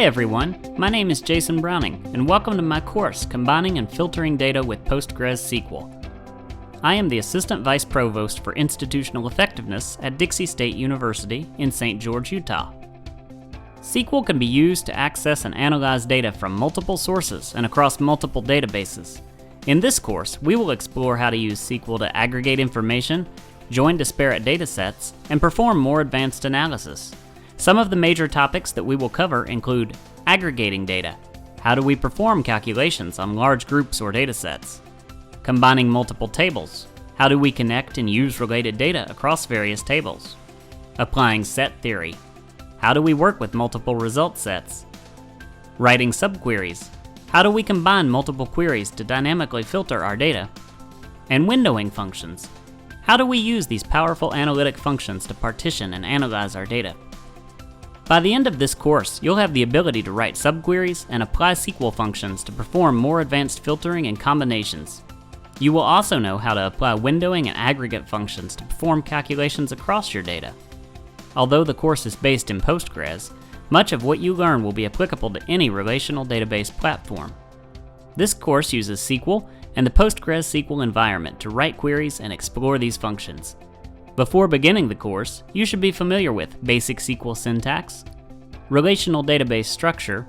Hi everyone, my name is Jason Browning, and welcome to my course, Combining and Filtering Data with PostgreSQL. I am the Assistant Vice Provost for Institutional Effectiveness at Dixie State University in St. George, Utah. SQL can be used to access and analyze data from multiple sources and across multiple databases. In this course, we will explore how to use SQL to aggregate information, join disparate datasets, and perform more advanced analysis. Some of the major topics that we will cover include aggregating data. How do we perform calculations on large groups or datasets? Combining multiple tables. How do we connect and use related data across various tables? Applying set theory. How do we work with multiple result sets? Writing subqueries. How do we combine multiple queries to dynamically filter our data? And windowing functions. How do we use these powerful analytic functions to partition and analyze our data? By the end of this course, you'll have the ability to write subqueries and apply SQL functions to perform more advanced filtering and combinations. You will also know how to apply windowing and aggregate functions to perform calculations across your data. Although the course is based in Postgres, much of what you learn will be applicable to any relational database platform. This course uses SQL and the PostgreSQL environment to write queries and explore these functions. Before beginning the course, you should be familiar with basic SQL syntax, relational database structure,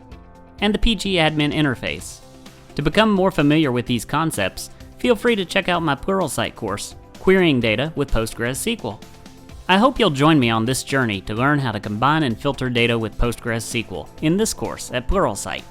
and the pgadmin interface. To become more familiar with these concepts, feel free to check out my Pluralsight course, Querying Data with PostgreSQL. I hope you'll join me on this journey to learn how to combine and filter data with PostgreSQL in this course at Pluralsight.